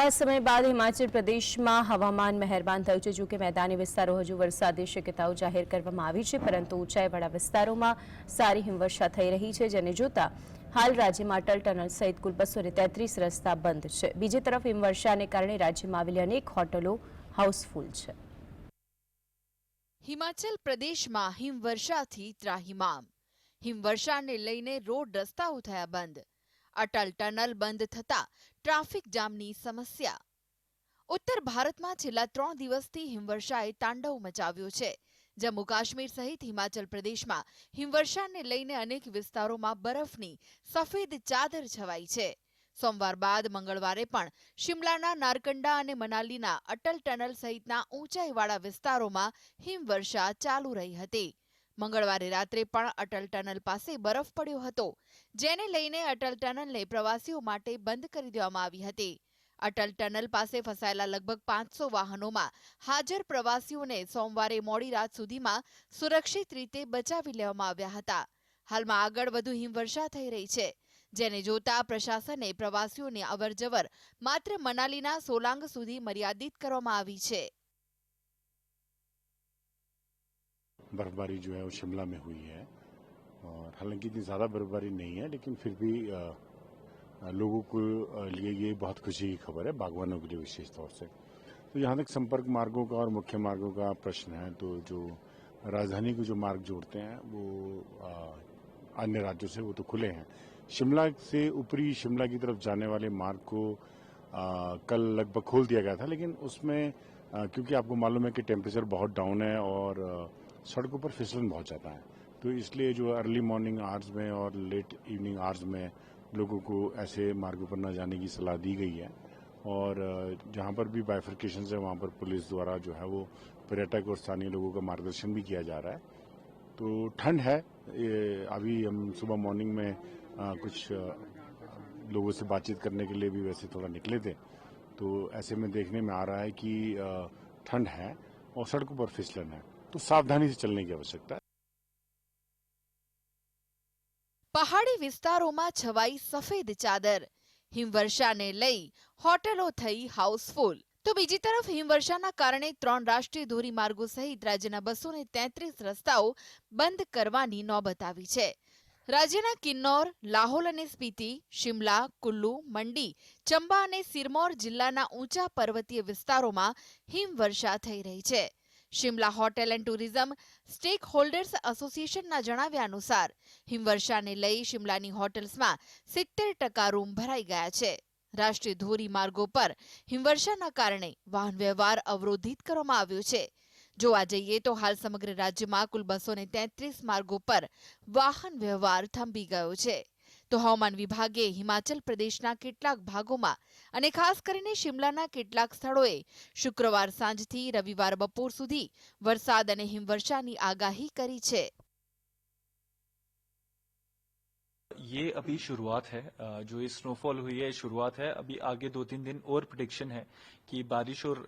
લાંબા સમય બાદ હિમાચલ પ્રદેશમાં હવામાન મહેરબાન થયું છે। જો કે મેદાની વિસ્તારો હજુ વરસાદી શક્યતાઓ જાહેર કરવામાં આવી છે, પરંતુ ઊંચાઈવાળા વિસ્તારોમાં સારી હિમવર્ષા થઈ રહી છે, જેને જોતા હાલ રાજ્યમાં અટલ ટનલ સહિત કુલ 233 રસ્તા બંધ છે। બીજી તરફ હિમવર્ષાને કારણે રાજ્યમાં આવેલી અનેક હોટલો હાઉસફુલ છે। હિમાચલ પ્રદેશમાં હિમવર્ષાથી ત્રાહિમામ। હિમવર્ષાને લઈને રોડ રસ્તાઓ થયા બંધ। અટલ ટનલ બંધ થતા ટ્રાફિક જામની સમસ્યા। ઉત્તર ભારતમાં છેલ્લા 3 દિવસથી હિમવર્ષાએ તાંડવ મચાવ્યો છે। જમ્મુ કાશ્મીર સહિત હિમાચલ પ્રદેશમાં હિમવર્ષાને લઈને અનેક વિસ્તારોમાં બરફની સફેદ ચાદર છવાઈ છે। સોમવાર બાદ મંગળવારે પણ શિમલાના નારકંડા અને મનાલીના અટલ ટનલ સહિતના ઊંચાઈવાળા વિસ્તારોમાં હિમવર્ષા ચાલુ રહી હતી। મંગળવારે રાત્રે પણ અટલ ટનલ પાસે બરફ પડ્યો હતો, જેને લઈને અટલ ટનલને પ્રવાસીઓ માટે બંધ કરી દેવામાં આવી હતી। અટલ ટનલ પાસે ફસાયેલા લગભગ 500 વાહનોમાં હાજર પ્રવાસીઓને સોમવારે મોડી રાત સુધીમાં સુરક્ષિત રીતે બચાવી લેવામાં આવ્યા હતા। હાલમાં આગળ વધુ હિમવર્ષા થઈ રહી છે, જેને જોતા પ્રશાસને પ્રવાસીઓની અવરજવર માત્ર મનાલીના સોલાંગ સુધી મર્યાદિત કરવામાં આવી છે। बर्फबारी जो है वो शिमला में हुई है और हालांकि इतनी ज़्यादा बर्फबारी नहीं है, लेकिन फिर भी लोगों को लिए ये बहुत खुशी की खबर है, बागवानों के लिए विशेष तौर से। तो यहाँ तक संपर्क मार्गों का और मुख्य मार्गों का प्रश्न है, तो जो राजधानी को जो मार्ग जोड़ते हैं वो अन्य राज्यों से वो तो खुले हैं। शिमला से ऊपरी शिमला की तरफ जाने वाले मार्ग को कल लगभग खोल दिया गया था, लेकिन उसमें क्योंकि आपको मालूम है कि टेम्परेचर बहुत डाउन है और सड़कों पर फिसलन बहुत ज़्यादा है, तो इसलिए जो अर्ली मॉर्निंग आवर्स में और लेट इवनिंग आवर्स में लोगों को ऐसे मार्गों पर न जाने की सलाह दी गई है। और जहाँ पर भी बाइफर्केशन है वहाँ पर पुलिस द्वारा जो है वो पर्यटक और स्थानीय लोगों का मार्गदर्शन भी किया जा रहा है। तो ठंड है, अभी हम सुबह मॉर्निंग में कुछ लोगों से बातचीत करने के लिए भी वैसे थोड़ा निकले थे, तो ऐसे में देखने में आ रहा है कि ठंड है और सड़कों पर फिसलन है, तो सावधानी से चलने की आवश्यकता है। પહાડી વિસ્તારોમાં છવાઈ સફેદ ચાદર। હિમવર્ષાને લઈ હોટલો થઈ હાઉસફુલ। તો બીજી તરફ હિમવર્ષાના કારણે 3 રાષ્ટ્રીય ધોરીમાર્ગો સહિત રાજ્યના 233 રસ્તાઓ બંધ કરવાની નોબત આવી છે। રાજ્યના કિન્નૌર, લાહોલ અને સ્પીતિ, શિમલા, કુલ્લુ, મંડી, ચંબા અને સિરમૌર જિલ્લાના ઊંચા પર્વતીય વિસ્તારોમાં હિમવર્ષા થઈ રહી છે। Shimla hotel and tourism stack holders એસોસિએશનના જણાવ્યા અનુસાર હિમવર્ષાને લઈ શિમલાની હોટેલ્સમાં 70% રૂમ ભરાઈ ગયા છે। રાષ્ટ્રીય ધોરીમાર્ગો પર હિમવર્ષાના કારણે વાહન વ્યવહાર અવરોધિત કરવામાં આવ્યો છે। જોવા જઈએ તો હાલ સમગ્ર રાજ્યમાં કુલ 233 માર્ગો પર વાહન વ્યવહાર થંભી ગયો છે। તો હવામાન વિભાગે હિમાચલ પ્રદેશના કેટલાક ભાગોમાં અને ખાસ કરીને શિમલાના કેટલાક સ્થળોએ શુક્રવાર સાંજથી રવિવાર બપોર સુધી વરસાદ અને હિમવર્ષાની આગાહી કરી છે। ये अभी शुरुआत है, जो ये स्नोफॉल हुई है शुरुआत है। अभी आगे 2-3 दिन और प्रेडिक्शन है कि बारिश और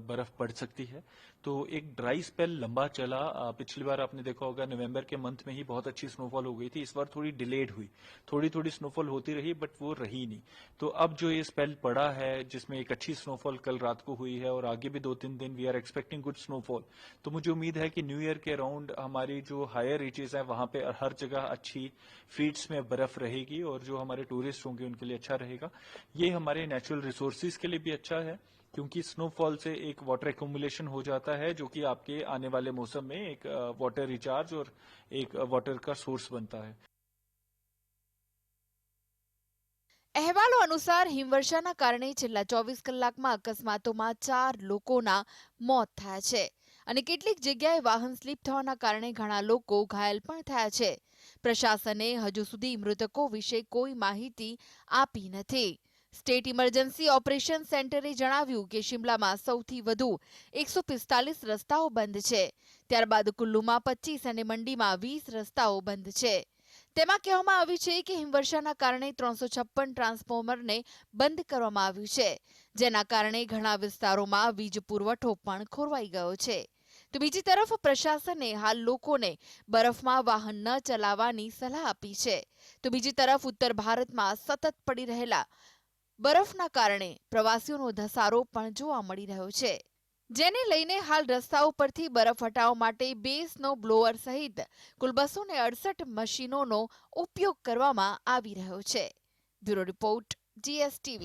बर्फ पड़ सकती है। तो एक ड्राई स्पेल लंबा चला। पिछली बार आपने देखा होगा नवंबर के मंथ में ही बहुत अच्छी स्नोफॉल हो गई थी। इस बार थोड़ी डिलेड हुई, थोड़ी थोड़ी स्नोफॉल होती रही बट वो रही नहीं। तो अब जो ये स्पेल पड़ा है जिसमें एक अच्छी स्नोफॉल कल रात को हुई है और आगे भी 2-3 दिन we are expecting good snowfall. तो मुझे उम्मीद है कि न्यू ईयर के अराउंड हमारी जो हायर रीचेस है वहां पे हर जगह अच्छी फीट्स में बर्फ रहेगी और जो हमारे टूरिस्ट होंगे उनके लिए अच्छा रहेगा। ये हमारे नेचुरल रिसोर्सेज के लिए भी अच्छा है, क्योंकि स्नोफॉल से एक वाटर एक्यूमुलेशन हो जाता है जो कि आपके आने वाले मौसम में एक वाटर रिचार्ज और एक वाटर का सोर्स बनता है। અહેવાલો અનુસાર હિમવર્ષાના કારણે છેલ્લા 24 કલાકમાં અકસ્માતોમાં 4 લોકોના મોત થયા છે અને કેટલીક જગ્યાએ વાહન સ્લીપ થવાના કારણે ઘણા લોકો ઘાયલ પણ થયા છે। પ્રશાસને હજુ સુધી મૃતકો વિશે કોઈ માહિતી આપી નથી। સ્ટેટ ઇમરજન્સી ઓપરેશન સેન્ટરે જણાવ્યું કે શિમલામાં સૌથી વધુ 145 રસ્તાઓ બંધ છે, ત્યારબાદ કુલ્લુમાં 25 અને મંડીમાં 20 રસ્તાઓ બંધ છે। તેમાં કહેવામાં આવ્યું છે કે હિમવર્ષાના કારણે 356 ટ્રાન્સફોર્મરને બંધ કરવામાં આવ્યું છે, જેના કારણે ઘણા વિસ્તારોમાં વીજ પુરવઠો પણ ખોરવાઈ ગયો છે। તો બીજી તરફ પ્રશાસને હાલ લોકોને બરફમાં વાહન ન ચલાવવાની સલાહ આપી છે। તો બીજી તરફ ઉત્તર ભારતમાં સતત પડી રહેલા બરફના કારણે પ્રવાસીઓનો ધસારો પણ જોવા મળી રહ્યો છે, જેને લઈને હાલ રસ્તાઓ પરથી બરફ હટાવવા માટે 2 સ્નો બ્લોઅર સહિત કુલ 268 મશીનોનો ઉપયોગ કરવામાં આવી રહ્યો છે. Bureau report, GSTV.